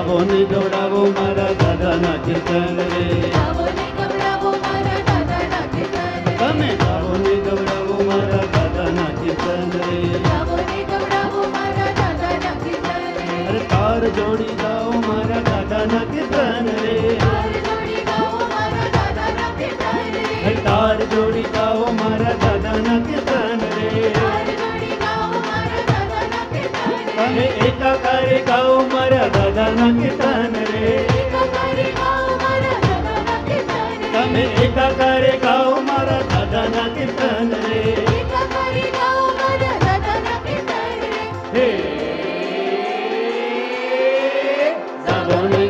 ગાવો ને ગવડાવો મારા દાદાના કીર્તન રે. તમે ગાવો ને ગવડાવો મારા દાદાના કીર્તન રે. અરે તાર જોડી ગાઓ મારા દાદાના કીર્તન રે. તાર જોડી ગાઓ મારા દાદાના કીર્તન રે. તમે એકાકારે ગાઓ મારા દાદાના કીર્તન રે. તમે એકાકારે ગાઓ મારા દાદાના કીર્તન રે. હે ગાવો ને